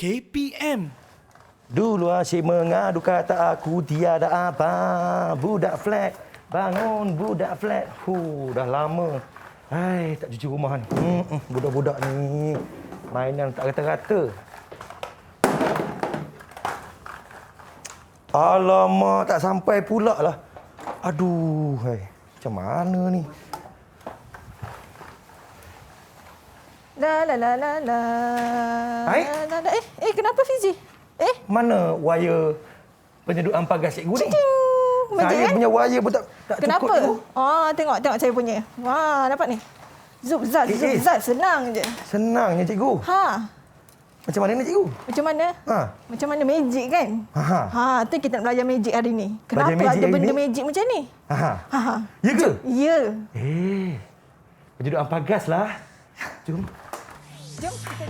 KPM. Dulu asyik mengadu kata aku tiada apa. Budak flat, bangun budak flat. Dah lama. Hai, tak cuci rumah ni. Budak-budak ni mainan tak rata-rata. Alamak, tak sampai pula lah. Aduh, hai. Macam mana ni? La la la la la. Hai? Kenapa Fizi? Mana wire penyeduhan pagar cikgu ni? Magic, Saya punya wire pun tak Kenapa? cukup tu. Tengok saya punya. Wah, dapat ni. Zup zat, zup zat, senang je. Senangnya cikgu. Macam mana ni cikgu? Macam mana? Macam mana magic kan? Tu kita nak belajar magic hari ni. Kenapa magic ada hari benda ni? magic macam ni? Ya ke? Ya. Penyeduhan pagar lah. Jom. Jom kita...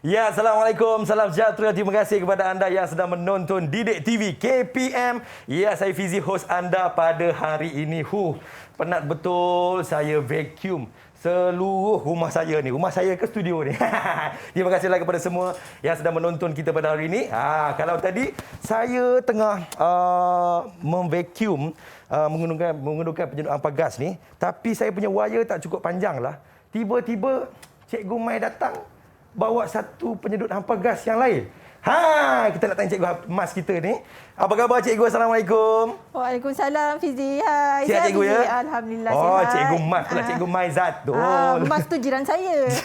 Ya, Assalamualaikum. Salam sejahtera. Terima kasih kepada anda yang sedang menonton Didik TV KPM. Ya, saya Fizi, host anda pada hari ini. Penat betul saya vacuum seluruh rumah saya ni. Rumah saya ke studio ni. Terima kasihlah kepada semua yang sedang menonton kita pada hari ini. Kalau tadi saya tengah memvacuum menggunakan penyeduhan pagar ni, tapi saya punya wire tak cukup panjang lah. Tiba-tiba Cikgu Mai datang bawa satu penyedut hampa gas yang lain. Kita nak tanya Cikgu Mas kita ni. Apa khabar Cikgu? Assalamualaikum. Waalaikumsalam Fizi. Hai. Sihat Cikgu ya? Alhamdulillah sihat. Cikgu Mas pula, Cikgu Mai Zatul. Mas tu jiran saya.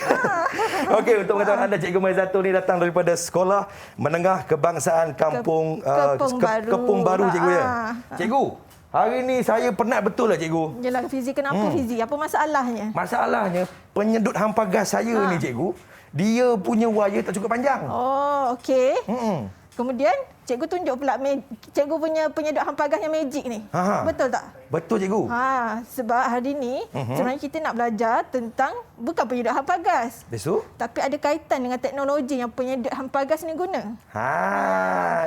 Okey, untuk pengetahuan anda, Cikgu Mai Zatul ni datang daripada Sekolah Menengah Kebangsaan Kampung Kepung Baru Cikgu ya. Cikgu, hari ni saya penat betul lah Cikgu. Yelah Fizi, kenapa Fizi? Apa masalahnya? Masalahnya penyedut hampa gas saya ni Cikgu, dia punya wire tak cukup panjang. Oh, okey. Kemudian, cikgu tunjuk pula cikgu punya penyedot hampa gas yang magic ni. Betul tak? Betul cikgu. Sebab hari ni sebenarnya kita nak belajar tentang bukan penyedot hampa gas. Betul? Tapi ada kaitan dengan teknologi yang penyedot hampa gas ni guna.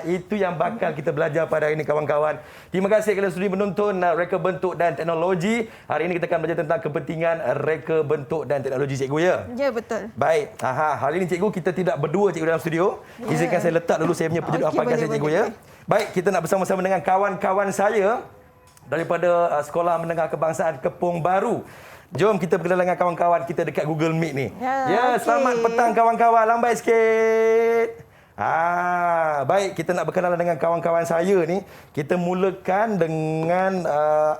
Itu yang bakal kita belajar pada hari ini kawan-kawan. Terima kasih kerana sudi menonton Reka Bentuk dan Teknologi. Hari ini kita akan belajar tentang kepentingan reka bentuk dan teknologi cikgu ya. Ya, betul. Baik. Hari ini cikgu kita tidak berdua cikgu dalam studio. Izinkan saya letak dulu saya punya penyedot hampa gas cikgu ya. Baik, kita nak bersama-sama dengan kawan-kawan saya daripada Sekolah Menengah Kebangsaan Kepung Baru. Jom kita berkenalan dengan kawan-kawan kita dekat Google Meet ni. Selamat petang kawan-kawan. Lambai sikit. Baik, kita nak berkenalan dengan kawan-kawan saya ni. Kita mulakan dengan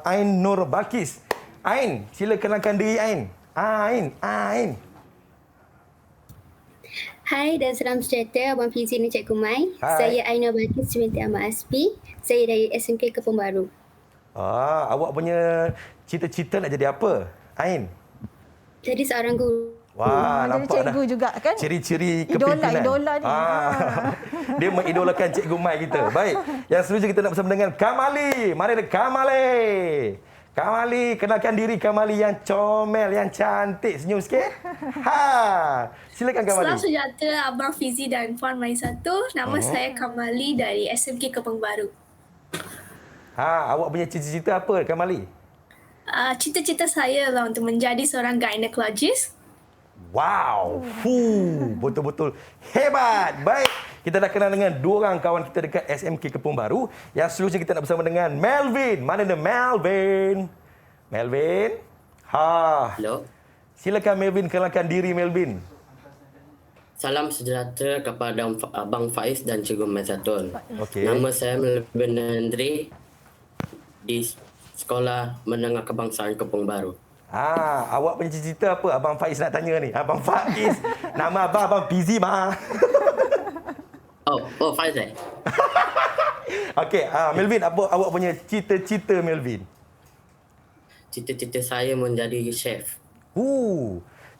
Ain Nur Balkis. Ain, sila kenalkan diri Ain. Ain. Hai dan salam sejahtera Abang Fizi dan Cikgu Mai. Hai. Saya Ainur Balkis binti Ahmad Aspi. Saya dari SMK Kepung Baru. Awak punya cita-cita nak jadi apa, Ain? Jadi seorang guru. Wah, jadi nampak cikgu dah. juga kan? Ciri-ciri kepimpinan. Idola ni. Dia mengidolakan Cikgu Mai kita. Baik. Yang seterusnya kita nak bersama dengan Kamali. Mari ada Kamali. Kamali, kenalkan diri Kamali yang comel, yang cantik. Senyum sikit. Silakan Kamali. Salam sejahtera Abang Fizi dan Puan Mai Satu. Nama saya Kamali dari SMK Kepung Baru. Awak punya cita-cita apa Kamali? Cita-cita saya lah untuk menjadi seorang gynecologist. Wow. Betul-betul hebat. Baik. Kita dah kenal dengan dua orang kawan kita dekat SMK Kepung Baru. Yang seterusnya kita nak bersama dengan Melvin. Mana ada Melvin? Melvin? Hello. Silakan Melvin, kenalkan diri Melvin. Salam sejahtera kepada Abang Faiz dan Cikgu Mazatun. Okey. Nama saya Melvin Andre di Sekolah Menengah Kebangsaan Kepung Baru. Awak punya cita-cita apa? Abang Faiz nak tanya ni. Abang Faiz. Nama Abang Fizi mah. Oh Faiz eh? Okey, Melvin, apa awak punya cita-cita Melvin? Cita-cita saya menjadi chef.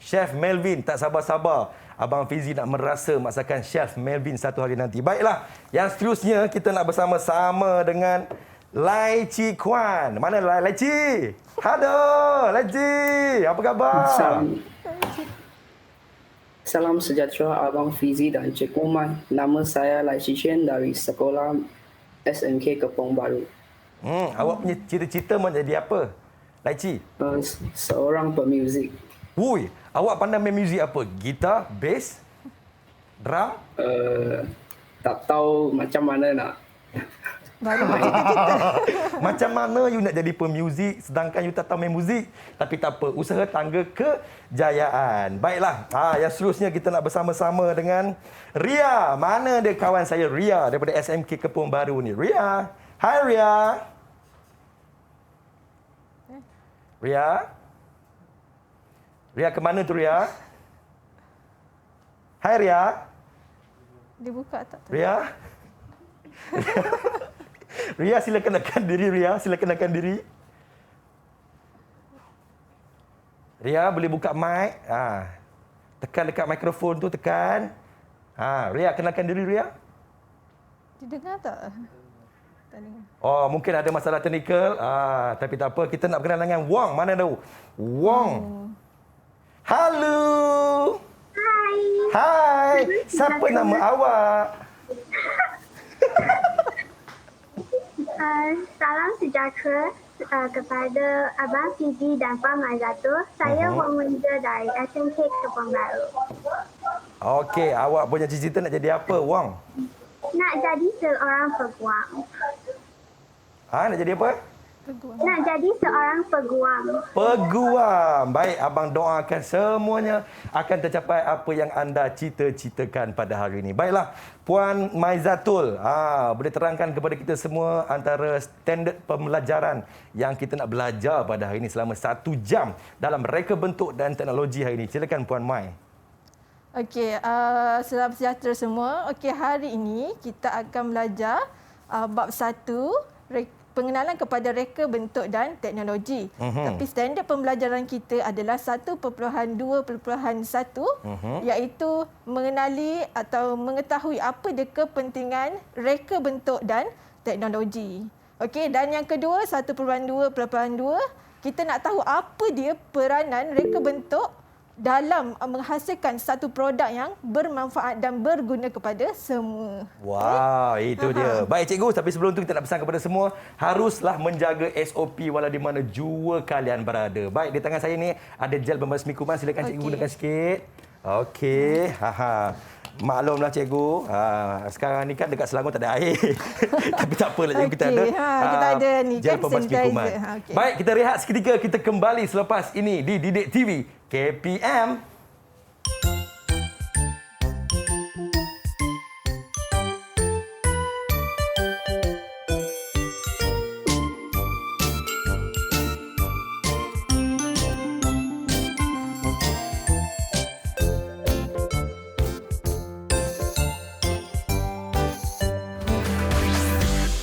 Chef Melvin. Tak sabar-sabar Abang Fizi nak merasa masakan Chef Melvin satu hari nanti. Baiklah, yang seterusnya kita nak bersama-sama dengan Lai Chi Kuan. Mana Lai Chi? Halo, Lai Chi. Apa khabar? Salam sejahtera Abang Fizi dan Cikgu Mai. Nama saya Lai Chi Chen dari Sekolah SMK Kepong Baru. Awak punya cita-cita mau jadi apa? Lai Chi? Seorang pemuzik. Ui, awak pandai main muzik apa? Gitar, bass, drum? Tak tahu macam mana nak. Baru cita-cita. Macam mana you nak jadi pemuzik sedangkan you tak tahu main muzik? Tapi tak apa, usaha tangga kejayaan. Baiklah, yang seterusnya kita nak bersama-sama dengan Ria. Mana dia kawan saya Ria daripada SMK Kepong Baru ni? Ria. Hai Ria. Ria? Ria ke mana tu Ria? Hai Ria. Dia buka tak tahu. Ria? Ria, sila kenalkan diri Ria. Sila kenalkan diri. Ria, boleh buka mic. Tekan dekat mikrofon tu, tekan. Ria, kenalkan diri Ria. Dia dengar tak? Tak dengar. Oh, mungkin ada masalah teknikal. Tapi tak apa, kita nak berkenalan dengan Wong. Mana tahu? Wong. Halo. Hai. Siapa nama awak? Salam sejahtera kepada Abang Fizi dan Puan Maizatul. Saya Wong Wenza dari SMK Kepong Baru. Okey, awak punya cita-cita nak jadi apa, Wong? Nak jadi seorang peguam. Nak jadi apa? Nak jadi seorang peguam. Peguam. Baik, abang doakan semuanya akan tercapai apa yang anda cita-citakan pada hari ini. Baiklah, Puan Maizatul, boleh terangkan kepada kita semua antara standard pembelajaran yang kita nak belajar pada hari ini selama 1 jam dalam reka bentuk dan teknologi hari ini. Silakan Puan Mai. Okey, salam sejahtera semua. Okey, hari ini kita akan belajar bab 1, pengenalan kepada reka bentuk dan teknologi. Tapi standard pembelajaran kita adalah 1.2.1 iaitu mengenali atau mengetahui apa dia kepentingan reka bentuk dan teknologi. Okey, dan yang kedua 1.2.2 kita nak tahu apa dia peranan reka bentuk dalam menghasilkan satu produk yang bermanfaat dan berguna kepada semua. Wow, itu dia. Baik cikgu, tapi sebelum tu kita nak pesan kepada semua, haruslah menjaga SOP walau di mana jua kalian berada. Baik, di tangan saya ni ada gel pembasmi kuman, silakan cikgu gunakan sikit. Okey. Maklumlah cikgu, sekarang ni kan dekat Selangor tak ada air. Tapi tak apalah cikgu, kita ada kita ada ni gel kan pembasmi kuman. Okay. Baik, kita rehat seketika, kita kembali selepas ini di Didik TV KPM.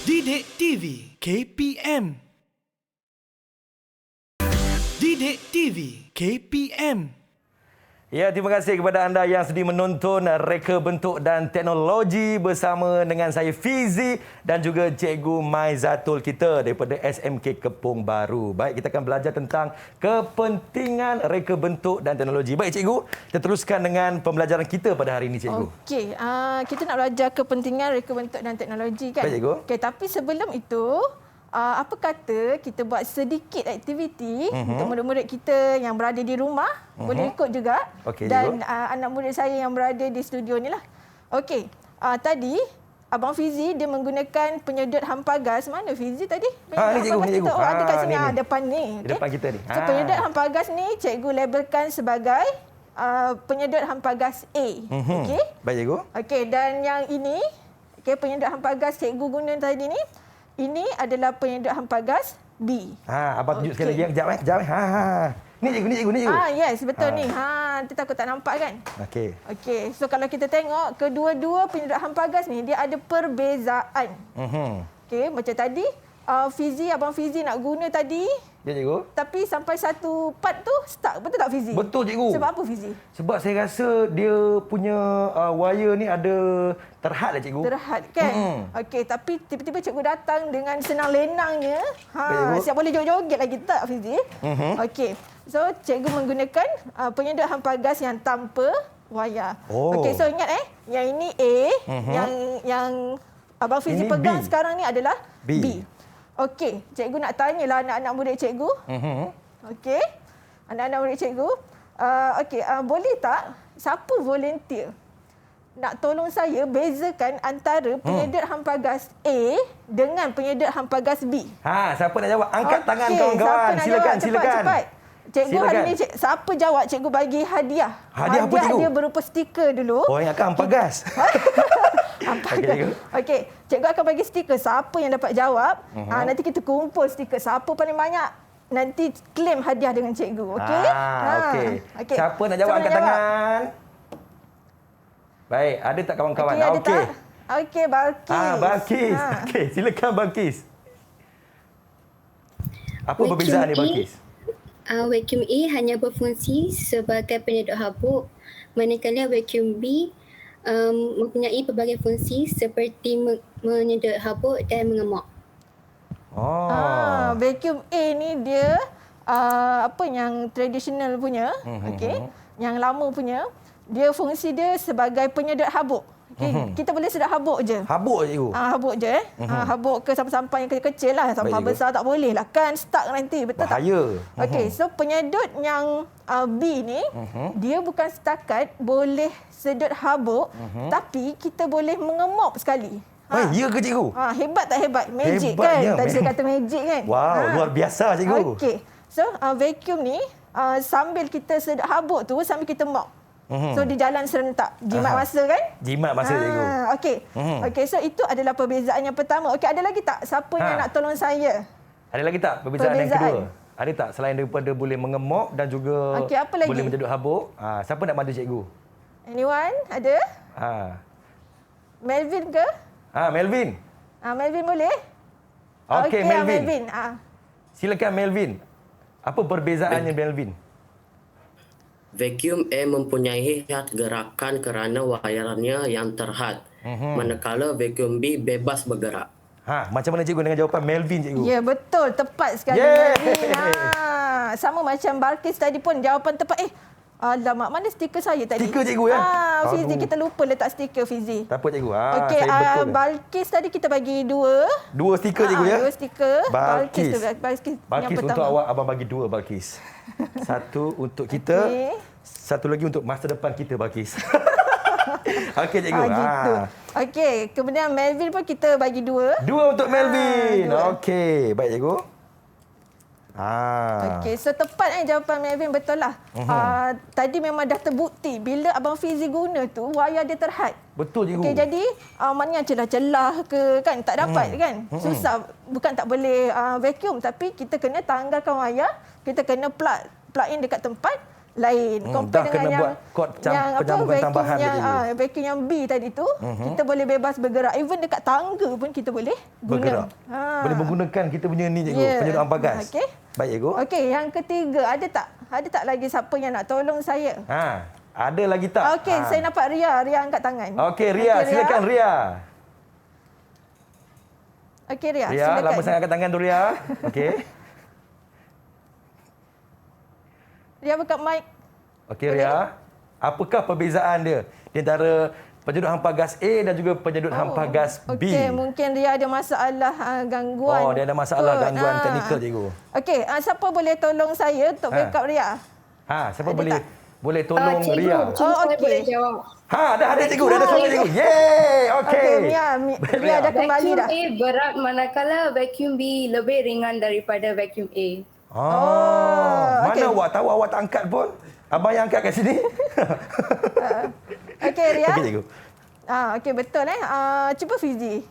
Didik TV KPM. Didik TV KPM. Ya, terima kasih kepada anda yang sudi menonton reka bentuk dan teknologi bersama dengan saya Fizi dan juga Cikgu Maizatul kita daripada SMK Kepong Baru. Baik, kita akan belajar tentang kepentingan reka bentuk dan teknologi. Baik Cikgu, kita teruskan dengan pembelajaran kita pada hari ini Cikgu. Okey, kita nak belajar kepentingan reka bentuk dan teknologi kan? Baik Cikgu. Okey, tapi sebelum itu apa kata kita buat sedikit aktiviti untuk murid-murid kita yang berada di rumah, boleh ikut juga. Okey, dan anak murid saya yang berada di studio ni lah. Okey, tadi Abang Fizi dia menggunakan penyedot hampagas. Mana Fizi tadi? Ni cikgu, ni cikgu. Ada kat sini, ni. depan ni. Di depan kita ni. So, penyedot hampagas ni cikgu labelkan sebagai penyedot hampagas A. Okey. Baik Cikgu. Okey, dan yang ini, penyedot hampagas cikgu guna tadi ni, ini adalah penyedot hampagas B. Abang tunjuk sekali lagi. Kejap. Ni cikgu. Yes, betul ni. Nanti takut tak nampak kan? Okey. Okey, so kalau kita tengok kedua-dua penyedot hampagas ni dia ada perbezaan. Okey, macam tadi Fizi, Abang Fizi nak guna tadi. Ya, cikgu. Tapi sampai satu part tu stuck. Betul tak Fizi? Betul, cikgu. Sebab apa Fizi? Sebab saya rasa dia punya wire ni ada terhad lah, cikgu. Terhad kan? Okey, tapi tiba-tiba cikgu datang dengan senang lenangnya. Siap boleh joget-joget lagi tak Fizi? Okey. So, cikgu menggunakan penyedot hampa gas yang tanpa wayar. Okey, so ingat yang ini A, yang Abang Fizi ini pegang B. sekarang ni adalah B. B. Okey, cikgu nak tanyalah anak-anak murid cikgu. Okey, anak-anak murid cikgu. Okey, boleh tak siapa volunteer nak tolong saya bezakan antara penyedot hampa gas A dengan penyedot hampa gas B? Siapa nak jawab? Angkat tangan Okey, kawan-kawan. siapa nak Silakan, jawab? silakan. Cepat. Cikgu Silakan. hari ni siapa jawab cikgu bagi hadiah. Hadiah apa, cikgu? Dia berupa stiker dulu. Oh, yang akan hampa gas. Okey, cikgu. Okey, cikgu akan bagi stiker siapa yang dapat jawab. Nanti kita kumpul stiker siapa paling banyak, nanti claim hadiah dengan cikgu. Okey? Okey. Siapa nak jawab? Angkat tangan. Baik, ada tak kawan-kawan? Okey, ada tak? Okey, Balkis. Balkis. Okey, silakan Balkis. Apa Vacuum perbezaan ni A, Balkis? Vacuum A hanya berfungsi sebagai penyedot habuk, manakala vacuum B mempunyai pelbagai fungsi seperti menyedot habuk dan mengemok. Vacuum A ni dia apa yang tradisional punya, okey, yang lama punya, dia fungsi dia sebagai penyedot habuk. Okay, kita boleh sedap habuk je. Habuk je, cikgu? Habuk je. Habuk ke sampah-sampah yang kecil-kecil lah. Sampah besar tak boleh lah. Kan stuck nanti. Betul Bahaya. tak? Okey, so penyedot yang B ni, dia bukan setakat boleh sedut habuk, tapi kita boleh mengemop sekali. Ya ke, cikgu? Hebat tak hebat? Magic Hebatnya, kan? Tadi saya kata magic kan? Wow, luar biasa, cikgu. Okey. So, vacuum ni, sambil kita sedut habuk tu, sambil kita mop. So, dia jalan serentak. Jimat masa kan? Jimat masa, cikgu. Okey. Okey, so itu adalah perbezaan yang pertama. Okey, ada lagi tak siapa yang nak tolong saya? Ada lagi tak perbezaan yang kedua? Ada tak selain daripada boleh mengemok dan juga apa lagi? boleh menyedut habuk? Siapa nak bantu cikgu? Anyone? Ada? Melvin ke? Melvin. Melvin boleh? Okey, Melvin. Melvin. Silakan Melvin. Apa perbezaannya Melvin? Vacuum A mempunyai gerakan kerana wayarannya yang terhad. Manakala vacuum B bebas bergerak. Macam mana cikgu dengan jawapan Melvin, cikgu? Ya, betul. Tepat sekali Melvin. Sama macam Balkis tadi pun jawapan tepat. Alamak, mana stiker saya tadi? Stiker cikgu ya? Fizi, kita lupa letak stiker Fizi. Tak apa, cikgu. Okey, saya betul. Balkis tadi kita bagi dua. Dua stiker, cikgu ya? Dua stiker. Balkis. Balkis Untuk awak, abang bagi dua, Balkis. Satu untuk kita. Satu lagi untuk masa depan kita, Balkis. Okey, cikgu. Gitu. Okey, kemudian Melvin pun kita bagi dua. Dua untuk Melvin. Okey, baik, cikgu. Okey, so tepat jawapan Melvin, betul lah. Tadi memang dah terbukti bila Abang Fizi guna tu, wayar dia terhad. Betul, cikgu. Okey, jadi maknanya celah-celah ke kan tak dapat kan. Susah, bukan tak boleh vacuum, tapi kita kena tanggalkan wayar, kita kena plug in dekat tempat lain. Dah Compare dengan kena buat kod penyambungan tambahan yang vacuum yang B tadi tu, kita boleh bebas bergerak. Even dekat tangga pun kita boleh guna. Bergerak. Boleh menggunakan kita punya ni, cikgu, penyedot hampa gas. Okey. Baik, cikgu. Okey, yang ketiga, ada tak lagi siapa yang nak tolong saya? Ada lagi tak? Okey, saya nampak Ria angkat tangan. Okey, Ria, silakan Ria. Okey, Ria, Ria, silakan. lama sangat angkat tangan tu, Ria. Okey. Ria buka mic. Okey, Ria. Apakah perbezaan dia di antara penyedot hampa gas A dan juga penyedot hampa gas B? Okey, mungkin Ria ada masalah gangguan. Dia ada masalah gangguan teknikal, cikgu. Okey, siapa boleh tolong saya untuk backup Ria? Siapa boleh tolong Ria? Okey. Dah ada, cikgu. Dah ada suara, cikgu. Yeay! Okey. Ria dah kembali dah. Vacuum A berat manakala vacuum B lebih ringan daripada vacuum A. Mana awak tahu, awak tak angkat pun? Abang yang angkat kat sini. Okey, Ria. Okey, cikgu. Okey, betul cuba Fizi.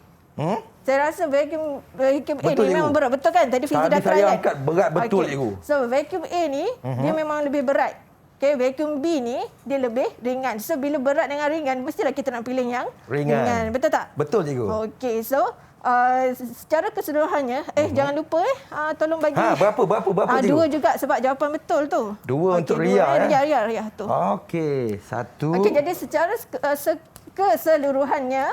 Saya rasa vacuum A betul, ni memang berat. Betul kan? Tadi Fizi dah try saya kan? angkat berat betul, cikgu. So, vacuum A ni, dia memang lebih berat. Okay, vacuum B ni, dia lebih ringan. So, bila berat dengan ringan, mestilah kita nak pilih yang ringan. Betul tak? Betul, cikgu. Okey, so secara keseluruhannya, jangan lupa tolong bagi. Berapa cikgu? 2 juga sebab jawapan betul tu. 2 untuk Ria. Ria tu. Okey, 1. Okey, jadi secara keseluruhannya,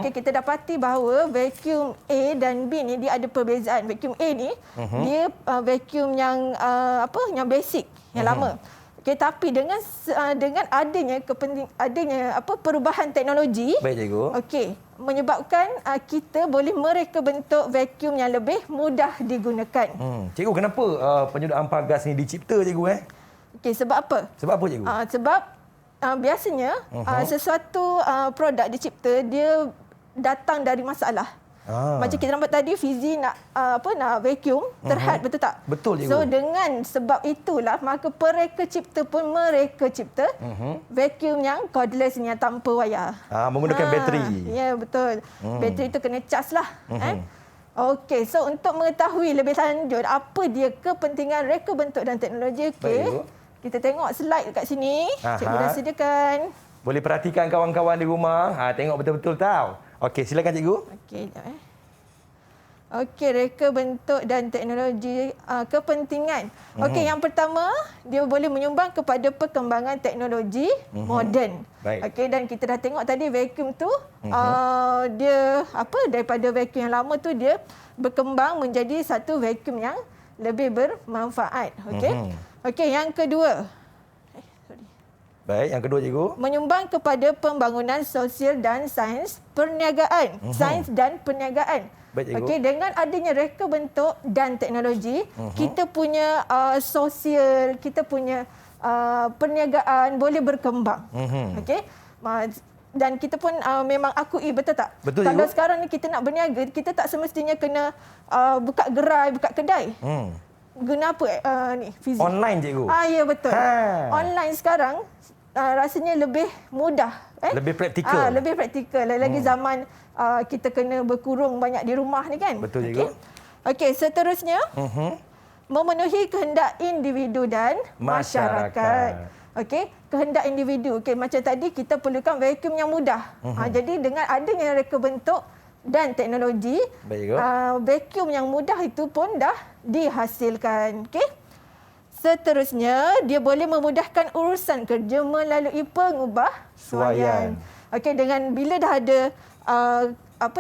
kita dapati bahawa vacuum A dan B ni dia ada perbezaan. Vacuum A ni dia vacuum yang yang basic, yang lama. Okey, tapi dengan adanya perubahan teknologi, baik cikgu. Okey, menyebabkan kita boleh mereka bentuk vacuum yang lebih mudah digunakan. Cikgu, kenapa penyedut hampa gas ni dicipta cikgu Okey, sebab apa? Sebab apa cikgu? Sebab biasanya sesuatu produk dicipta dia datang dari masalah. Macam kita nampak tadi, Fizi nak vacuum terhad, betul tak? Betul cikgu. So dengan sebab itulah maka mereka cipta vacuum yang cordless ni, yang tanpa wayar. Menggunakan bateri. Ya, betul. Bateri tu kena cas lah. Okey, so untuk mengetahui lebih lanjut apa dia kepentingan reka bentuk dan teknologi, kita tengok slide dekat sini. Cikgu dah sediakan. Boleh perhatikan kawan-kawan di rumah. Tengok betul-betul tahu. Okey, silakan cikgu. Okey, sekejap Okey, reka bentuk dan teknologi kepentingan. Okey, yang pertama, dia boleh menyumbang kepada perkembangan teknologi moden. Okey, dan kita dah tengok tadi vacuum tu dia daripada vacuum yang lama tu dia berkembang menjadi satu vacuum yang lebih bermanfaat. Okey. Okey, yang kedua. Baik, yang kedua cikgu. Menyumbang kepada pembangunan sosial dan sains perniagaan. Sains dan perniagaan. Okey, dengan adanya reka bentuk dan teknologi, kita punya sosial, kita punya perniagaan boleh berkembang. Okey. Dan kita pun memang akui, betul tak? Betul, kalau cikgu. sekarang ni kita nak berniaga, kita tak semestinya kena buka gerai, buka kedai. Guna apa ni? Fizik. Online cikgu. Ya, betul. Online sekarang rasanya lebih mudah. Lebih praktikal. Lebih praktikal. Lagi zaman kita kena berkurung banyak di rumah ni kan. Betul cikgu. Okey, seterusnya memenuhi kehendak individu dan masyarakat. Okey, kehendak individu. Okey, macam tadi kita perlukan vacuum yang mudah. Jadi dengan adanya reka bentuk dan teknologi, vacuum yang mudah itu pun dah dihasilkan. Okey. Seterusnya, dia boleh memudahkan urusan kerja melalui pengubahsuaian. Okey, dengan bila dah ada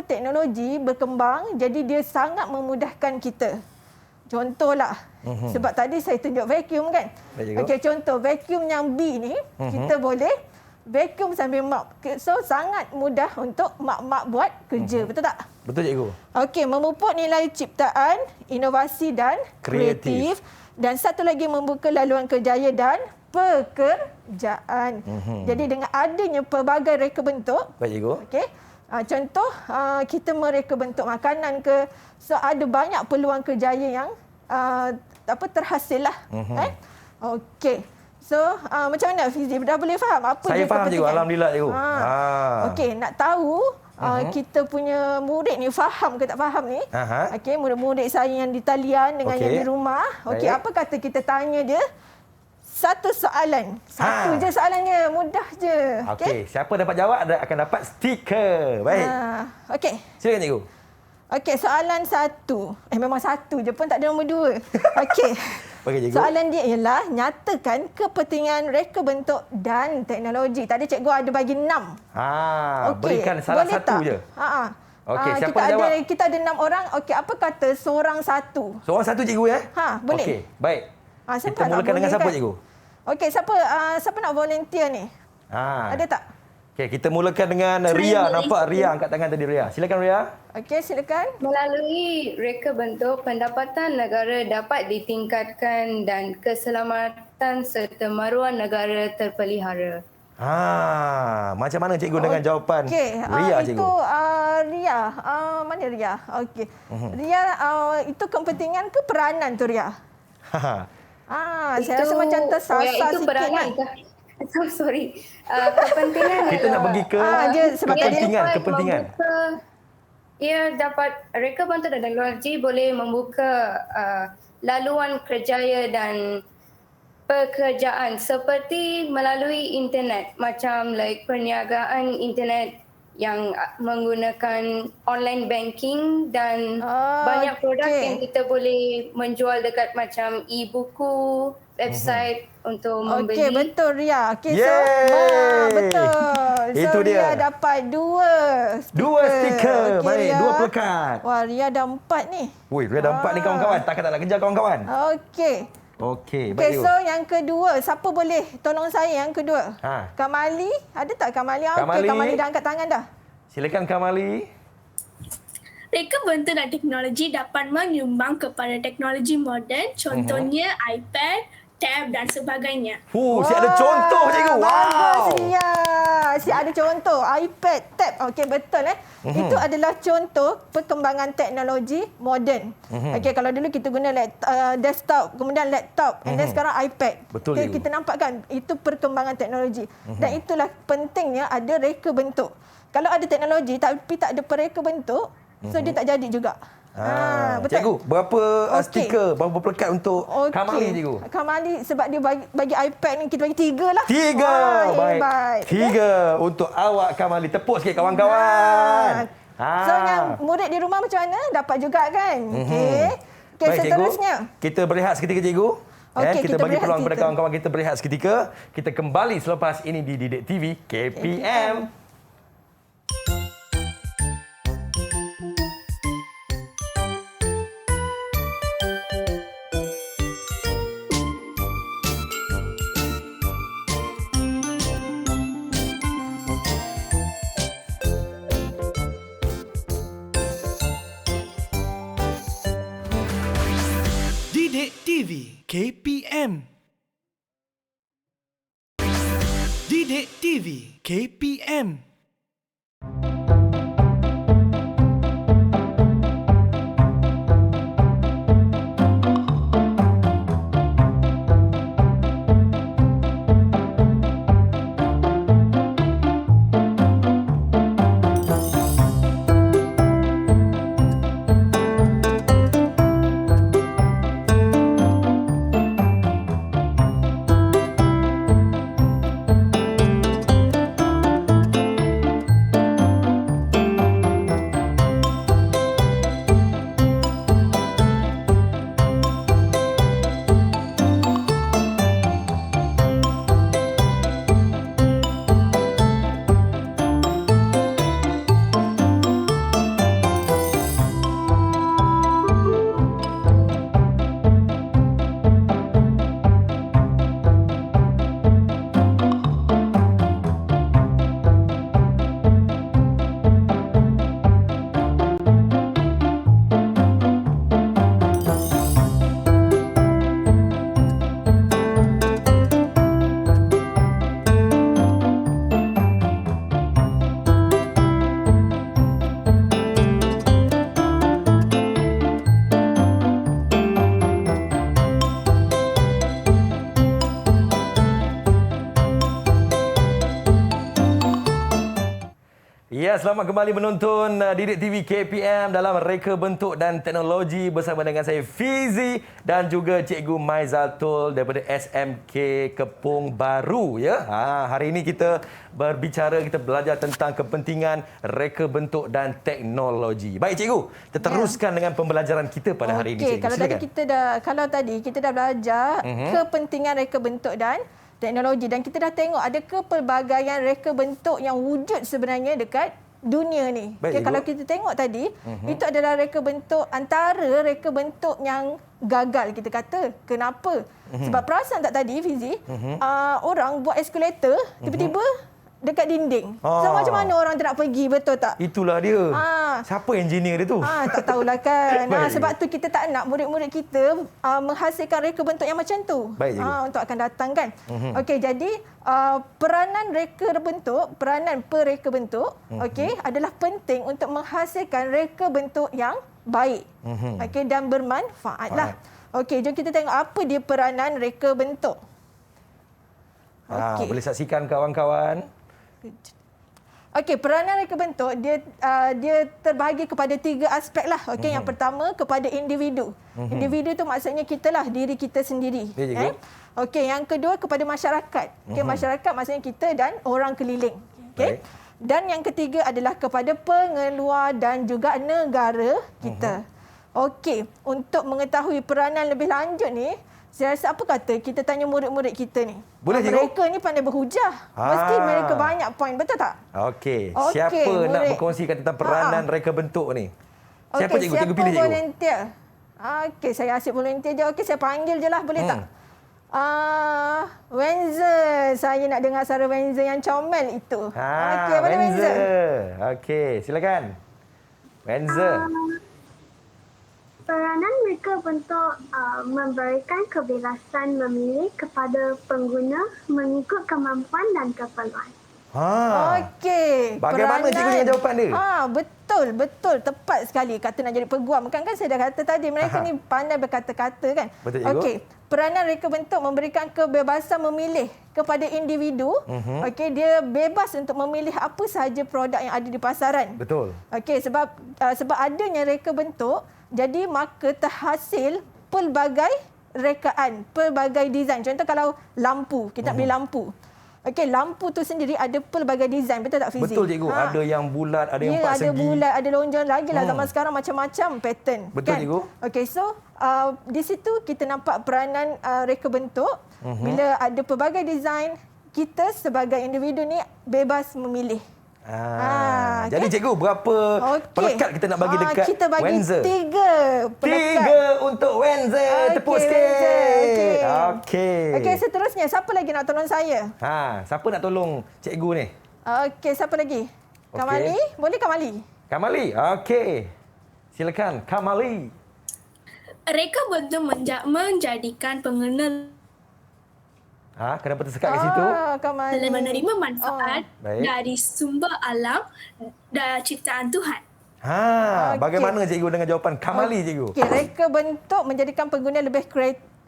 teknologi berkembang, jadi dia sangat memudahkan kita. Contohlah, sebab tadi saya tunjuk vacuum kan. Okey, contoh vacuum yang B ni, kita boleh vacuum sambil mop. So sangat mudah untuk mak-mak buat kerja, betul tak? Betul cikgu. Okey, memupuk nilai ciptaan, inovasi dan kreatif. Dan satu lagi, membuka laluan kerjaya dan pekerjaan. Jadi dengan adanya pelbagai reka bentuk, baik cikgu. Okey. Contoh kita mereka bentuk makanan ke, so ada banyak peluang kerjaya yang terhasil lah. Okey. So macam mana Fizi, dah boleh faham apa saya dia faham kepentingan? cikgu, alhamdulillah cikgu. Okey, nak tahu kita punya murid ni faham ke tak faham ni? Okey, murid-murid saya yang di talian dengan yang di rumah. Okey, apa kata kita tanya dia satu soalan. Satu je soalannya, mudah je. Okey, siapa dapat jawab akan dapat stiker. Baik. Okey. Silakan cikgu. Okey, soalan satu. Memang satu je pun, tak ada nombor 2. Okey. Okey, cikgu. Soalan dia ialah nyatakan kepentingan reka bentuk dan teknologi. Tadi cikgu ada bagi 6. Berikan salah boleh satu tak? je. Okey, siapa kita jawab? Kita ada 6 orang. Okey, apa kata seorang satu? Seorang satu cikgu ya? Boleh. Okey, baik. Siapa kita mulakan dengan siapa cikgu? Okey, siapa nak volunteer ni? Ada tak? Okey, kita mulakan dengan Ria. Nampak Ria angkat tangan tadi, Ria. Silakan Ria. Okey, silakan. Melalui reka bentuk, pendapatan negara dapat ditingkatkan dan keselamatan serta maruah negara terpelihara. Macam mana cikgu dengan jawapan Ria cikgu? Itu Ria. Mana Ria? Okey. Ria, itu kepentingan ke peranan tu Ria? Saya rasa macam tersasar itu sikit peranan kan. So sorry. Kepentingan kita nak pergi ke kepentingan. Ia dapat reka bentuk dan teknologi boleh membuka laluan kerjaya dan pekerjaan seperti melalui internet, macam perniagaan internet yang menggunakan online banking dan banyak produk yang kita boleh menjual dekat macam e-buku, website untuk membeli. Okey, betul Ria. Okey, so betul. Itu so, dia. Ria dapat dua stiker. Okey, Baik, Ria. 2 pelekat. Wah, Ria dah 4 ni. Woi, Ria dah 4 ni kawan-kawan. Takkan tak nak kejar kawan-kawan. Okey. Okey, Okey, baik. so yang kedua, siapa boleh tolong saya yang kedua? Ha. Kamali, ada tak Kamali? Kamali. Okey, Kamali dah angkat tangan dah. Silakan Kamali. Reka bentuk dan teknologi dapat menyumbang kepada teknologi moden, contohnya iPad, tab dan sebagainya. Si ada contoh cikgu. Bagus Ria. Si ada contoh iPad, tab. Okey, betul Itu adalah contoh perkembangan teknologi moden. Okey, kalau dulu kita guna desktop, kemudian laptop, and then sekarang iPad. Betul, okay, cikgu. kita nampak kan itu perkembangan teknologi. Dan itulah pentingnya ada reka bentuk. Kalau ada teknologi tapi tak ada pereka bentuk, so dia tak jadi juga. Betul. Cikgu, berapa stiker, berapa pelekat untuk Kamali cikgu? Kamali sebab dia bagi iPad ni kita bagi 3 lah. 3. Baik. Hebat. 3 untuk awak Kamali. Tepuk sikit kawan-kawan. So yang murid di rumah macam mana? Dapat juga kan? Okey. Okey, Baik, seterusnya. cikgu. Kita berehat seketika cikgu. Okey, kita kita bagi berehat peluang kepada seketika. kawan-kawan kita berehat seketika. Kita kembali selepas ini di Didik TV KPM. Didik TV KPM. Didik TV KPM. Ya, selamat kembali menonton Didik TV KPM dalam Reka Bentuk dan Teknologi bersama dengan saya Fizi dan juga Cikgu Maizatul daripada SMK Kepong Baru ya. Hari ini kita berbicara, kita belajar tentang kepentingan reka bentuk dan teknologi. Baik cikgu, kita teruskan dengan pembelajaran kita pada hari ini cikgu. Kalau tadi kita dah belajar kepentingan reka bentuk dan teknologi dan kita dah tengok ada kepelbagaian reka bentuk yang wujud sebenarnya dekat dunia ni. Baik, kalau kita tengok tadi, itu adalah reka bentuk antara reka bentuk yang gagal kita kata. Kenapa? Sebab perasan tak tadi Fizi, orang buat eskalator tiba-tiba dekat dinding. So macam mana orang tu nak pergi, betul tak? Itulah dia. Siapa engineer dia tu? Tak tahulah kan. Sebab tu kita tak nak murid-murid kita menghasilkan reka bentuk yang macam tu. Baik, untuk akan datang kan. Okey, jadi peranan pereka bentuk okey adalah penting untuk menghasilkan reka bentuk yang baik. Okey, dan bermanfaatlah. Okey, jom kita tengok apa dia peranan reka bentuk. Boleh saksikan kawan-kawan. Okey, peranan reka bentuk dia terbahagi kepada 3 aspek lah. Okey, yang pertama kepada individu. Individu tu maksudnya kita lah, diri kita sendiri. Okey, yang kedua kepada masyarakat. Okey, masyarakat maksudnya kita dan orang keliling. Okey. Dan yang ketiga adalah kepada pengeluar dan juga negara kita. Okey, untuk mengetahui peranan lebih lanjut ni, saya rasa apa kata kita tanya murid-murid kita ni. Boleh, cikgu? Mereka ni pandai berhujah. Mesti mereka banyak poin, betul tak? Okey. Okey, Siapa nak murid. berkongsikan tentang peranan reka bentuk ni? Siapa Okey, cikgu? Cikgu pilih cikgu. volunteer? Okey, saya asyik volunteer je. Okey, saya panggil je lah. Boleh tak? Wenzel. Saya nak dengar suara Wenzel yang comel itu. Okey, boleh Wenzel? Okey, silakan. Wenzel. Peranan mereka bentuk memberikan kebebasan memilih kepada pengguna mengikut kemampuan dan keperluan. Okey. Bagaimana cikgu dengan jawapan dia? Betul. Tepat sekali. Kata nak jadi peguam. Kan saya dah kata tadi, mereka ni pandai berkata-kata kan. Betul, cikgu. Okey. Peranan reka bentuk memberikan kebebasan memilih kepada individu. Okey, dia bebas untuk memilih apa sahaja produk yang ada di pasaran. Betul. Okey, sebab adanya reka bentuk, jadi maka terhasil pelbagai rekaan, pelbagai design. Contoh kalau lampu, kita nak beli lampu. Okey, lampu tu sendiri ada pelbagai design, betul tak Fizi? Betul cikgu. Ada yang bulat, ada yang empat segi. Ada bulat, ada lonjong lagi lah. Zaman sekarang macam-macam pattern. Betul kan? cikgu. Okey, so di situ kita nampak peranan reka bentuk. Bila ada pelbagai design, kita sebagai individu ni bebas memilih. Jadi cikgu, berapa pelekat kita nak bagi dekat kita bagi Wenzel? 3 pelekat. 3 untuk Wenzel. Tepuk sikit. Okey, seterusnya siapa lagi nak tolong saya? Siapa nak tolong cikgu ni? Okey, siapa lagi? Kamali? Boleh Kamali? Kamali. Okey. Silakan Kamali. Reka bentuk menjadikan pengguna kenapa tersekat kat situ? dalam menerima manfaat dari sumber alam dan ciptaan Tuhan. Bagaimana cikgu dengan jawapan Kamali cikgu? Okey, reka bentuk menjadikan pengguna lebih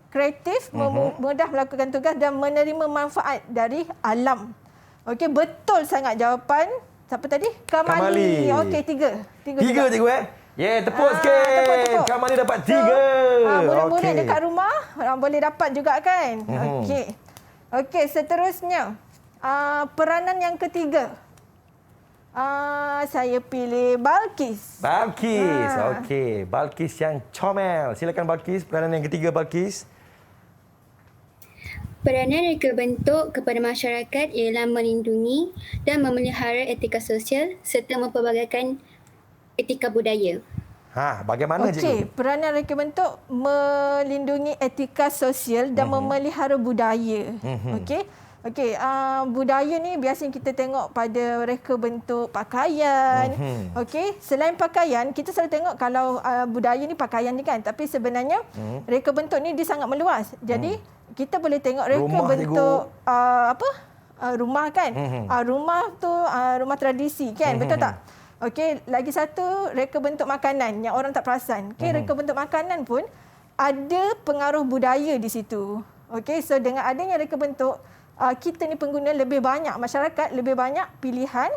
kreatif, mudah melakukan tugas dan menerima manfaat dari alam. Okey, betul sangat jawapan. Siapa tadi? Kamali. Okey, 3. 3 cikgu tepuk sikit. Tepuk. Kamali dapat 3. Murid-murid dekat rumah boleh dapat juga kan? Okey, seterusnya. Peranan yang ketiga. Saya pilih Balkis. Okey. Balkis yang comel. Silakan Balkis. Peranan yang ketiga Balkis. Peranan reka bentuk kepada masyarakat ialah melindungi dan memelihara etika sosial serta mempelbagaikan etika budaya. Bagaimana cikgu? Okey, peranan reka bentuk melindungi etika sosial dan memelihara budaya. Okey, budaya ni biasanya kita tengok pada reka bentuk pakaian. Okey, selain pakaian, kita selalu tengok kalau budaya ni pakaian ni kan, tapi sebenarnya reka bentuk ni dia sangat meluas. Jadi kita boleh tengok reka rumah bentuk rumah kan. Rumah tu rumah tradisi kan, betul tak? Okey, lagi satu reka bentuk makanan yang orang tak perasan. Okey, reka bentuk makanan pun ada pengaruh budaya di situ. Okey, so dengan adanya reka bentuk, kita ni pengguna lebih banyak, masyarakat lebih banyak pilihan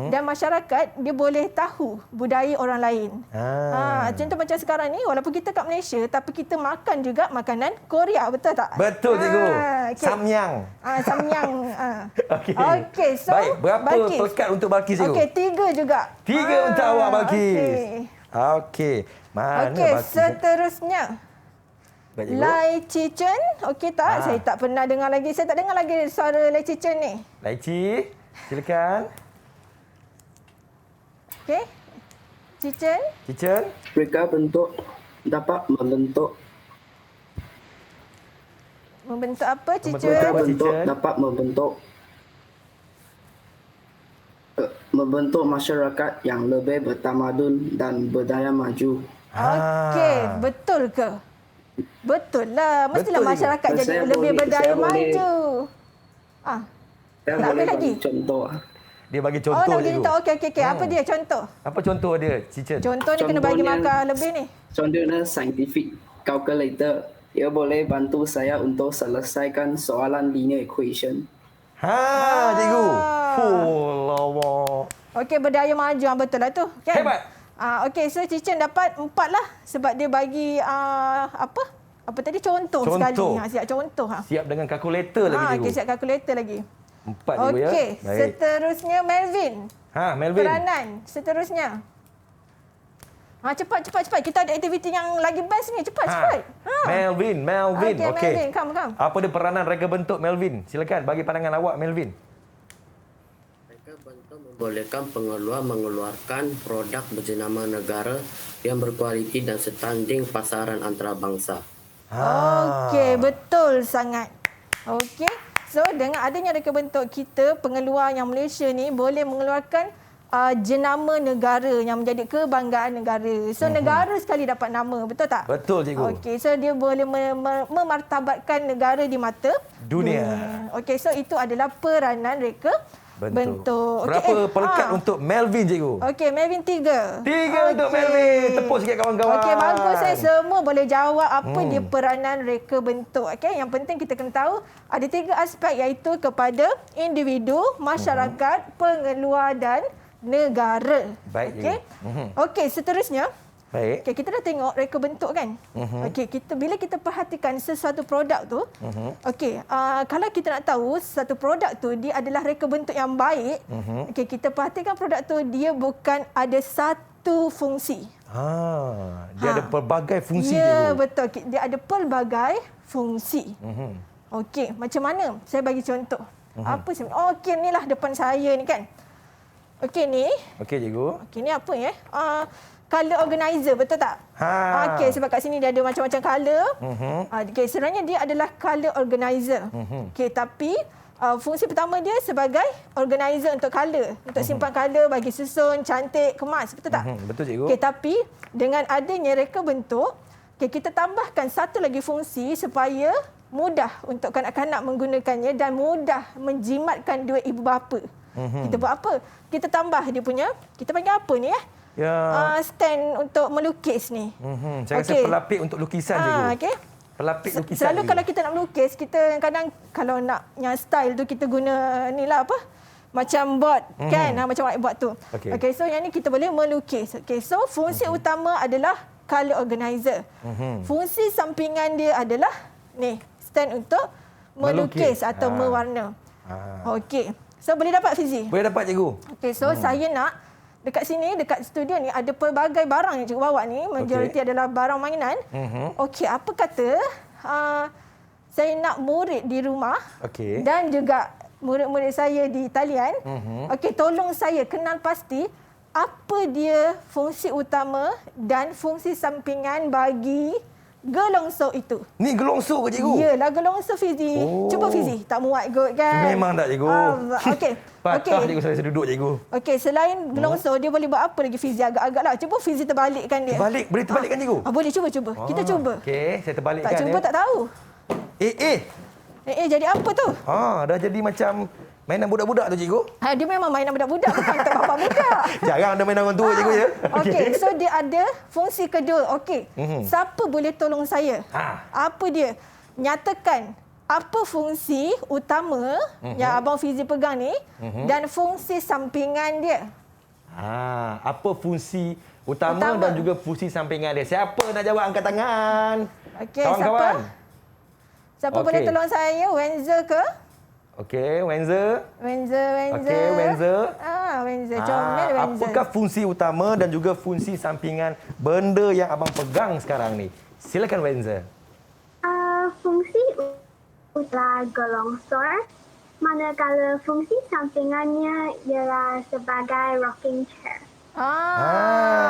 dan masyarakat dia boleh tahu budaya orang lain. Contoh macam sekarang ni, walaupun kita kat Malaysia tapi kita makan juga makanan Korea, betul tak? Betul cikgu. Samyang. Samyang. Okey, so baik, berapa Balkis pelekat untuk Balkis cikgu? Okey, 3 juga. 3 untuk awak Balkis. Okey. Mana Balkis? Seterusnya. Lai Chi Chen, okey tak? Saya tak pernah dengar lagi. Saya tak dengar lagi suara Lai Chi Chen ni. Lai Chi, silakan. Okey. Chi Chen. Chi Chen. Reka bentuk dapat membentuk. Membentuk apa, Chi Chen? Reka bentuk dapat membentuk masyarakat yang lebih bertamadun dan berdaya maju. Okey, betul ke? Betul lah. Mestilah betul masyarakat juga. jadi lebih berdaya maju. Saya nak boleh lagi? bagi contoh. Dia bagi contoh nak bagi cikgu. contoh. Okey. Apa dia contoh? Apa contoh dia, Chi Chen? Contoh ni kena bagi markah lebih ni. Contohnya scientific calculator. Ia boleh bantu saya untuk selesaikan soalan linear equation. Cikgu. Okey, berdaya maju. Betul lah tu. Kan? Hebat. Okey, so Chi Chen dapat 4 lah. Sebab dia bagi Apa tadi? Contoh sekali. Siap contoh. Siap dengan kalkulator lagi cikgu. Okey, siap kalkulator lagi. 4 cikgu ya. Okey, Baik. seterusnya Melvin. Melvin. Peranan seterusnya. Cepat. Kita ada aktiviti yang lagi best ni. Cepat. Melvin. Okey, Okey. Melvin, come. Apa dia peranan reka bentuk Melvin? Silakan bagi pandangan awak Melvin. Reka bentuk membolehkan pengeluar mengeluarkan produk berjenama negara yang berkualiti dan setanding pasaran antarabangsa. Okey, betul sangat. Okey. So dengan adanya reka bentuk kita, pengeluar yang Malaysia ni boleh mengeluarkan jenama negara yang menjadi kebanggaan negara. So negara sekali dapat nama, betul tak? Betul cikgu. Okey, so dia boleh memartabatkan negara di mata Dunia. Okey, so itu adalah peranan reka bentuk. Berapa pelekat untuk Melvin cikgu? Okey, Melvin 3. 3 untuk Melvin. Tepuk sikit kawan-kawan. Okey, bagus. Semua boleh jawab apa dia peranan reka bentuk. Okey, yang penting kita kena tahu ada 3 aspek iaitu kepada individu, masyarakat, pengeluar dan negara. Baik. Okey. Okey, seterusnya. Baik. Okay, kita dah tengok reka bentuk kan. Okey, bila kita perhatikan sesuatu produk tu, okey, kalau kita nak tahu satu produk tu dia adalah reka bentuk yang baik, okey, kita perhatikan produk tu dia bukan ada satu fungsi. Dia ada pelbagai fungsi ya, cikgu. betul. Dia ada pelbagai fungsi. Okey, macam mana? Saya bagi contoh. Apa sebenarnya? Okey, inilah depan saya ni kan. Okey ni. Okey cikgu. Okey ni apa ya? Color organizer, betul tak? Okey, sebab kat sini dia ada macam-macam color. Okey, sebenarnya dia adalah color organizer. Okey, tapi fungsi pertama dia sebagai organizer untuk color, untuk simpan color, bagi susun, cantik, kemas, betul tak? Betul cikgu. Okey, tapi dengan adanya reka bentuk, kita tambahkan satu lagi fungsi supaya mudah untuk kanak-kanak menggunakannya dan mudah menjimatkan duit ibu bapa. Kita buat apa? Kita tambah dia punya, kita panggil apa ni stand untuk melukis ni. Saya rasa pelapik untuk lukisan cikgu. Okey. Pelapik lukisan. Selalu cikgu. kalau kita nak melukis, kita kadang kalau nak yang style tu kita guna ni lah apa? Macam board kan, macam whiteboard tu. Okey, so yang ni kita boleh melukis. Okey, so fungsi utama adalah color organizer. Fungsi sampingan dia adalah ni, stand untuk melukis atau mewarna. Okey. So boleh dapat Fizi? Boleh dapat cikgu. Okey, so saya nak dekat sini, dekat studio ni ada pelbagai barang yang cikgu bawa ni. Majoriti adalah barang mainan. Okey, apa kata saya nak murid di rumah dan juga murid-murid saya di talian. Okey, tolong saya kenal pasti apa dia fungsi utama dan fungsi sampingan bagi gelongso itu. Ni gelongso ke cikgu? Yalah, gelongso Fizi. Cuba Fizi. Tak muat kot kan? Memang tak cikgu. Okey. Patah cikgu, saya duduk cikgu. Okey, selain gelongso, dia boleh buat apa lagi Fizi? Agak-agak lah. Cuba Fizi terbalikkan dia. Terbalik? Boleh terbalikkan cikgu? Boleh, cuba. Kita cuba. Okey, saya terbalikkan. Tak cuba tak tahu. Jadi apa tu? Dah jadi macam mainan budak-budak tu cikgu. Dia memang mainan budak-budak, bukan untuk bapa budak. Jarang ada mainan orang tua cikgu ya. Okey, so dia ada fungsi kedua. Okey. Siapa boleh tolong saya? Apa dia? Nyatakan apa fungsi utama yang Abang Fizi pegang ni dan fungsi sampingan dia. Apa fungsi utama dan juga fungsi sampingan dia? Siapa nak jawab, angkat tangan? Okey, kawan-kawan. Siapa boleh tolong saya? Wenzel ke? Okey, Wenzel. Okey, Wenzel. Wenzel. Comel Wenzel. Apakah fungsi utama dan juga fungsi sampingan benda yang abang pegang sekarang ni? Silakan Wenzel. Fungsi utama gelongsor, manakala fungsi sampingannya ialah sebagai rocking chair.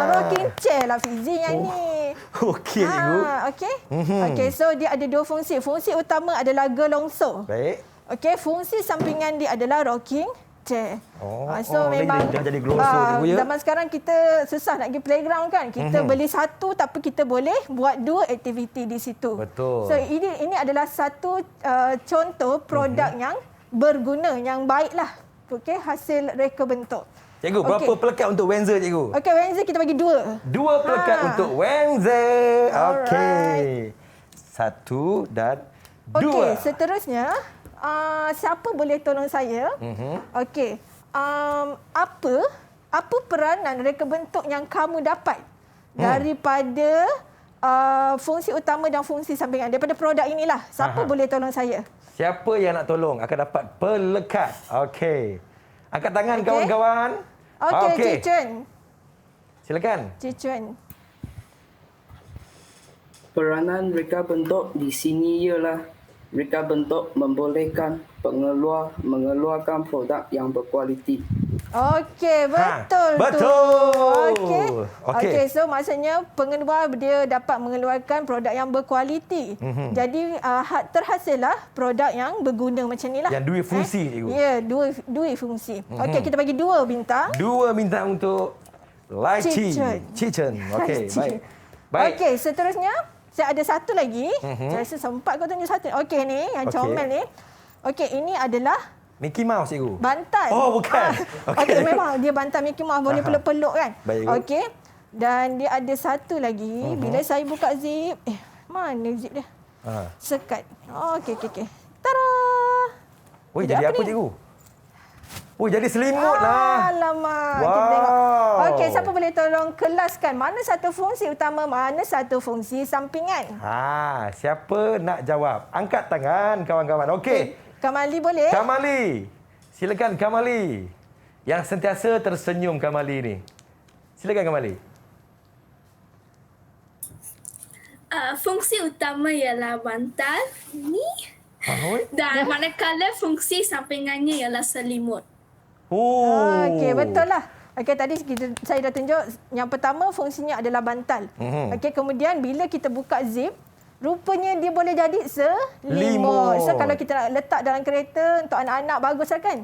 Rocking chair lah Fizi yang ni. Okey, cikgu. Okey, so dia ada dua fungsi. Fungsi utama adalah gelongsor. Baik. Okey, fungsi sampingan dia adalah rocking chair. So memang dah jadi gelongsor cikgu ya. Zaman sekarang kita susah nak pergi playground kan. Kita beli satu tapi kita boleh buat dua aktiviti di situ. Betul. So ini adalah satu contoh produk yang berguna, yang baiklah. Okey, hasil reka bentuk. Cikgu, berapa pelekat untuk Wenzel cikgu? Okey, Wenzel kita bagi 2. 2 pelekat untuk Wenzel. Okey. 1 dan 2. Okey, seterusnya siapa boleh tolong saya? Okey. Apa peranan reka bentuk yang kamu dapat daripada fungsi utama dan fungsi sampingan daripada produk inilah? Siapa boleh tolong saya? Siapa yang nak tolong akan dapat pelekat. Okey. Angkat tangan kawan-kawan. Okey, Cik Chun. Silakan. Cik Chun. Peranan reka bentuk di sini ialah reka bentuk membolehkan pengeluar mengeluarkan produk yang berkualiti. Okey, betul tu. Betul. Okey, so maksudnya pengeluar dia dapat mengeluarkan produk yang berkualiti. Jadi terhasillah produk yang berguna macam inilah. Yang dua fungsi, Cikgu. Ya, dua fungsi. Okey, kita bagi 2 bintang. 2 bintang untuk Lai Chi. Cik Chun. Okey, baik. Okey, seterusnya saya ada satu lagi. Saya rasa sempat kau tunjuk satu. Okey ni, yang comel ni. Okey, ini adalah Mickey Mouse, Cikgu. bantal. Oh, bukan. Okey, memang dia bantal Mickey Mouse, boleh peluk-peluk kan. Baik. Okey. Dan dia ada satu lagi. Bila saya buka zip, mana zip dia? Sekat. Okey. Tada! Oi, jadi apa, Cikgu? Oh, jadi selimut lah. Alamak. Wow. Kita tengok. Okey, siapa boleh tolong kelaskan mana satu fungsi utama, mana satu fungsi sampingan? Siapa nak jawab? Angkat tangan kawan-kawan. Okey. Kamali boleh? Kamali. Silakan Kamali. Yang sentiasa tersenyum Kamali ni. Silakan Kamali. Fungsi utama ialah bantal ni. Dan manakala fungsi sampingannya ialah selimut. Okey, betul lah. Okey, tadi saya dah tunjuk yang pertama fungsinya adalah bantal. Okey, kemudian bila kita buka zip, rupanya dia boleh jadi selimut. So kalau kita nak letak dalam kereta untuk anak-anak baguslah kan?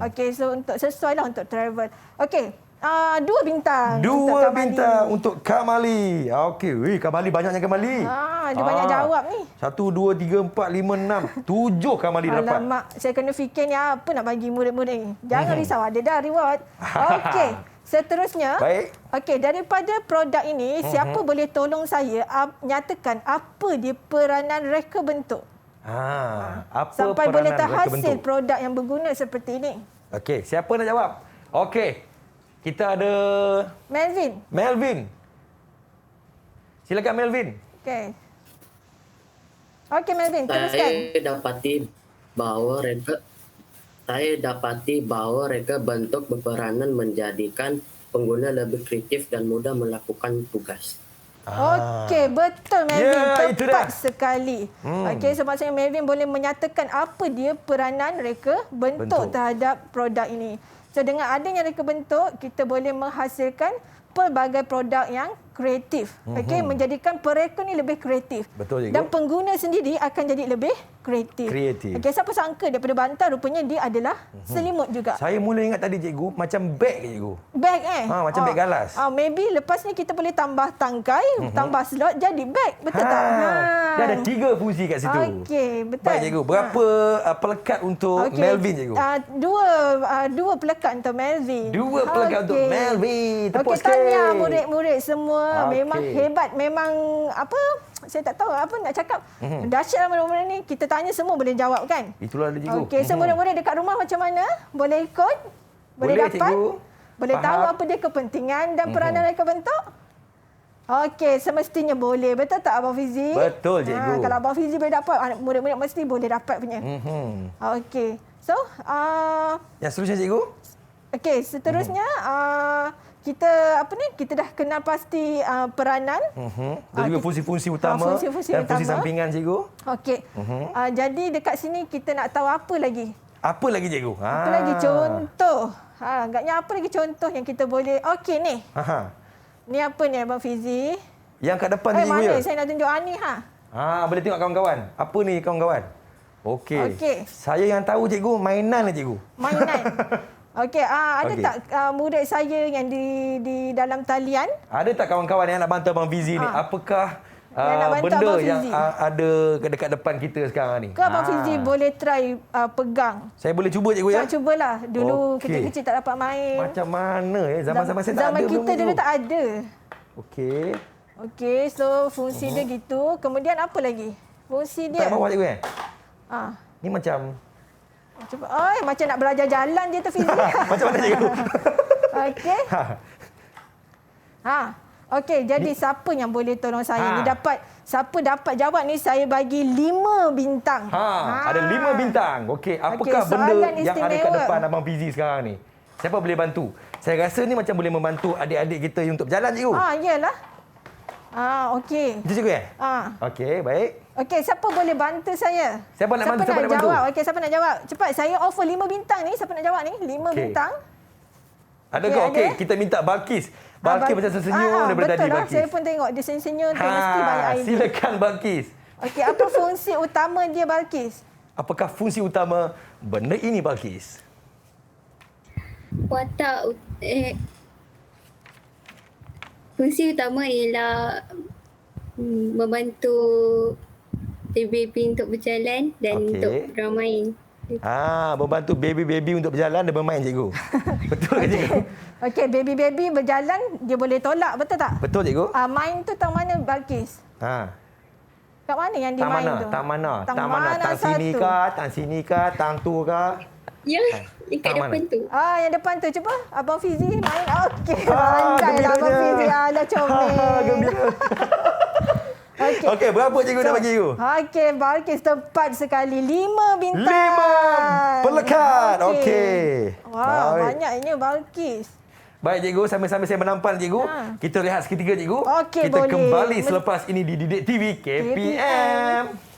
Okey, so untuk sesuai lah untuk travel. Okey, 2 bintang. 2 bintang untuk Kamali. Okey, Kamali banyaknya Kamali. Dia banyak jawab ni. 1, 2, 3, 4, 5, 6. 7 Kamali dapat. Alamak, saya kena fikir ni apa nak bagi murid-murid ni. Jangan risau, ada dah reward. Okey, seterusnya. Baik. Okey, daripada produk ini, siapa boleh tolong saya nyatakan apa dia peranan reka bentuk? Apa sampai peranan boleh reka terhasil bentuk? produk yang berguna seperti ini. Okey, siapa nak jawab? Okey. Kita ada Melvin. Silakan Melvin. Okey. Okey Melvin, teruskan. Saya dapati bahawa reka bentuk berperanan menjadikan pengguna lebih kreatif dan mudah melakukan tugas. Okey, betul Melvin. Tepat sekali. Okey, so maksudnya Melvin boleh menyatakan apa dia peranan reka bentuk terhadap produk ini. So dengan adanya reka bentuk, kita boleh menghasilkan pelbagai produk yang kreatif. Okey, menjadikan pereka ni lebih kreatif. Betul, Cikgu. Dan pengguna sendiri akan jadi lebih kreatif. Okey, siapa sangka daripada bantal rupanya dia adalah selimut juga. Saya mula ingat tadi, Cikgu, macam beg, Cikgu. Beg macam beg galas. Maybe lepas ni kita boleh tambah tangkai, tambah slot jadi beg. Betul tak? Dia ada 3 fungsi kat situ. Okey, betul. Baik, Cikgu. Berapa pelekat untuk Melvin, Cikgu? 2 pelekat untuk Melvin. 2 pelekat untuk Melvin. Tepuk sikit. Tahniah murid-murid semua. Memang hebat. Memang saya tak tahu apa nak cakap. Dahsyatlah murid-murid ni. Kita tanya semua boleh jawab kan? Itulah dia, Cikgu. Okey, so murid-murid dekat rumah macam mana? Boleh ikut? Boleh dapat? Cikgu. Boleh tahu apa dia kepentingan dan peranan reka bentuk? Okey, semestinya boleh. Betul tak Abang Fizi? Betul, Cikgu. Kalau Abang Fizi boleh dapat, murid-murid mesti boleh dapat punya. Okey. So, yang seterusnya, Cikgu? Okey, seterusnya kita kita dah kenal pasti peranan. Dan juga fungsi-fungsi utama dan fungsi sampingan, Cikgu. Okey. Jadi dekat sini kita nak tahu apa lagi? Apa lagi, Cikgu? Apa lagi contoh? Agaknya apa lagi contoh yang kita boleh... Okey ni. Ni apa ni Abang Fizi? Yang kat depan ni, Cikgu, mana? ya? Saya nak tunjuk ni boleh tengok kawan-kawan. Apa ni kawan-kawan? Okey. Saya yang tahu, Cikgu, mainan lah, Cikgu. Mainan. Okey, ada tak murid saya yang di dalam talian? Ada tak kawan-kawan yang nak bantu Abang Fizi ni? Apakah benda yang ada dekat depan kita sekarang ni? Ke Abang Fizi boleh try pegang? Saya boleh cuba, Cikgu, ya? Cubalah. Dulu kecil-kecil tak dapat main. Macam mana ya? Zaman-zaman saya tak ada. Zaman kita dulu tak ada. Okey, so fungsi dia gitu. Kemudian apa lagi? Fungsi dia. Tak bawah, Cikgu, ya? Ni macam... Cuba. Macam nak belajar jalan je tu Fizi. Macam mana, Cikgu? Okey. Okey, jadi siapa yang boleh tolong saya ni siapa dapat jawab ni saya bagi 5 bintang. Ada 5 bintang. Okey, apakah benda yang ada kat depan Abang Fizi sekarang ni? Siapa boleh bantu? Saya rasa ni macam boleh membantu adik-adik kita untuk berjalan, cikgu. Iyalah. Okey. Itu cikgu ya? Okey, baik. Okey, siapa boleh bantu saya? Siapa nak bantu? Siapa nak bantu? Jawab. Okey, siapa nak jawab? Cepat, saya offer 5 bintang ni. Siapa nak jawab ni? 5 bintang. Ada ke? Okey, kita minta Balkis. Balkis macam senyum daripada tadi, betul Balkis. Saya pun tengok dia senyum tu mesti banyak idea. Silakan, Balkis. Okey, apa fungsi utama dia, Balkis? Apakah fungsi utama benda ini, Balkis? Watak fungsi utama ialah membantu baby untuk berjalan dan untuk bermain. Membantu baby-baby untuk berjalan dan bermain, cikgu. Betul ke, cikgu? Okey, baby-baby berjalan, dia boleh tolak, betul tak? Betul, cikgu. Main tu tang mana, Balkis? Kat mana yang dia main tu? Tang mana? Tang sini kah? Tang sini kah? Tang tu kah? Ya, dekat depan tu. Yang depan tu. Cuba Abang Fizi main. Okey, pandailah Abang Fizi. Dah comel. Gembira. Okey, berapa cikgu dah bagi cikgu? Okey, Balkis tepat sekali. 5 bintang. 5 pelekat. Okey. Wah, banyaknya Balkis. Baik, cikgu. Sambil-sambil saya menampan, cikgu. Kita rehat seketika, cikgu. Okey, kita boleh. Kembali selepas ini di Didik TV KPM.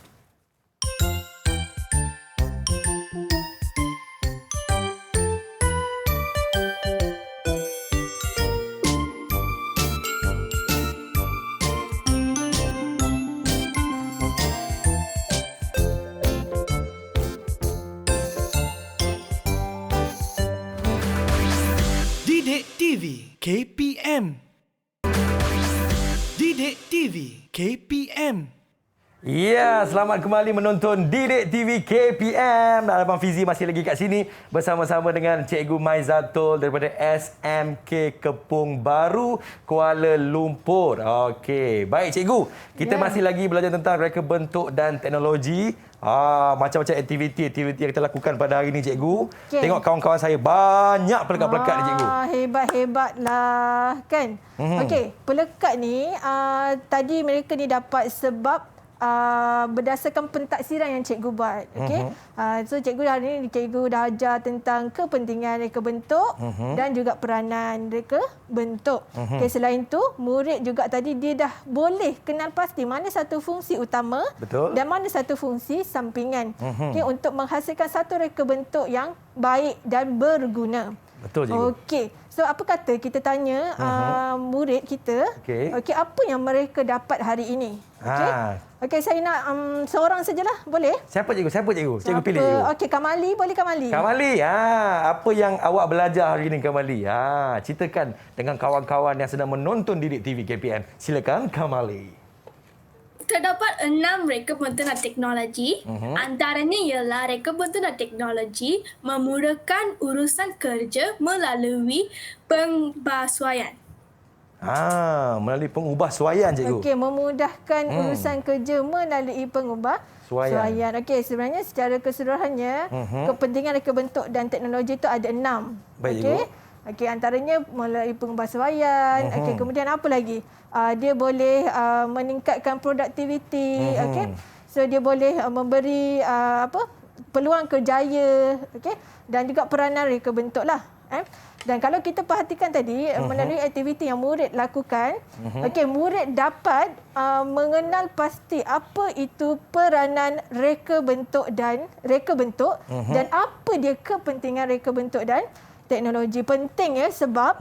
Didik TV KPM. Didik TV KPM. Ya, selamat kembali menonton Didik TV KPM. Dan Abang Fizi masih lagi kat sini bersama-sama dengan Cikgu Maizatul daripada SMK Kepung Baru, Kuala Lumpur. Okey, baik cikgu. Kita masih lagi belajar tentang reka bentuk dan teknologi. Macam-macam aktiviti yang kita lakukan pada hari ini, cikgu. Tengok kawan-kawan saya banyak pelekat-pelekat ni, cikgu. Hebat-hebatlah, kan? Okey, pelekat ni tadi mereka ni dapat sebab berdasarkan pentaksiran yang cikgu buat. Okey. So cikgu hari ni cikgu dah ajar tentang kepentingan reka bentuk dan juga peranan reka bentuk. Okey, selain tu murid juga tadi dia dah boleh kenal pasti mana satu fungsi utama dan mana satu fungsi sampingan. Okey, untuk menghasilkan satu reka bentuk yang baik dan berguna. Betul, cikgu. Okey. So apa kata kita tanya murid kita, okey, apa yang mereka dapat hari ini? Okey. Okey, saya nak seorang sajalah, boleh? Siapa, cikgu? Cikgu pilih, cikgu. Okey, Kamali, boleh Kamali? Kamali, apa yang awak belajar hari ini, Kamali? Ceritakan dengan kawan-kawan yang sedang menonton Didik TV KPM. Silakan, Kamali. Terdapat 6 reka bentuk dan teknologi. Antaranya ialah reka bentuk dan teknologi memudahkan urusan kerja melalui pembasuhan. Melalui pengubahsuaian, cikgu. Okey, memudahkan urusan kerja melalui pengubahsuaian. Okey, sebenarnya secara keseluruhannya kepentingan reka bentuk dan teknologi itu ada 6. Baik, cikgu. Okey, antaranya melalui pengubahsuaian. Okey, kemudian apa lagi? Dia boleh meningkatkan produktiviti. Okey. So dia boleh memberi peluang kerjaya, okey, dan juga peranan reka bentuk lah. Dan kalau kita perhatikan tadi melalui aktiviti yang murid lakukan, okey, murid dapat mengenal pasti apa itu peranan reka bentuk dan apa dia kepentingan reka bentuk dan teknologi. Penting ya, sebab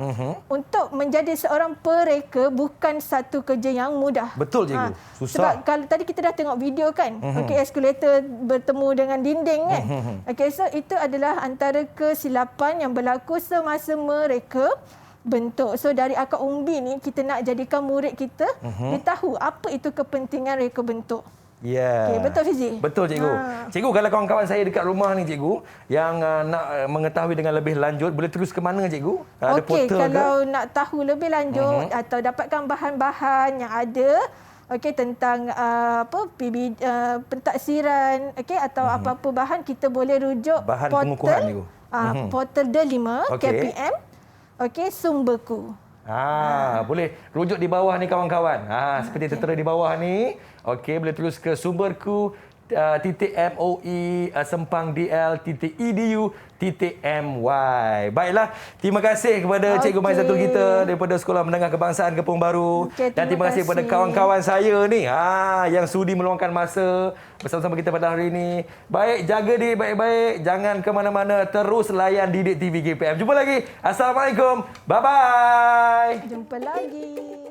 untuk menjadi seorang pereka bukan satu kerja yang mudah. Betul, cikgu. Susah. Sebab kalau tadi kita dah tengok video kan, okey, eskalator bertemu dengan dinding kan. Okey, so itu adalah antara kesilapan yang berlaku semasa mereka bentuk. So dari akar umbi ni kita nak jadikan murid kita dia tahu apa itu kepentingan reka bentuk. Ya. Okay, betul, Fizi? Betul, cikgu. Cikgu, kalau kawan-kawan saya dekat rumah ni, cikgu, yang nak mengetahui dengan lebih lanjut, boleh terus ke mana, cikgu? Ada okey, portal kalau ke? nak tahu lebih lanjut atau dapatkan bahan-bahan yang ada, okey, tentang pentaksiran, okey, atau apa-apa bahan, kita boleh rujuk bahan pengukuhan, cikgu. Portal Delima KPM, okey, Sumberku. Boleh rujuk di bawah ni kawan-kawan. Seperti tertera di bawah ni. Okey, boleh terus ke sumberku .moi sempang.dl.edu.my. Baiklah, terima kasih kepada Cikgu Maizatul kita daripada Sekolah Menengah Kebangsaan Kepong Baru. Dan terima kasih kepada kawan-kawan saya ni yang sudi meluangkan masa bersama-sama kita pada hari ini. Baik, jaga diri baik-baik, jangan ke mana-mana, terus layan Didik TV KPM. Jumpa lagi. Assalamualaikum. Bye-bye. Jumpa lagi.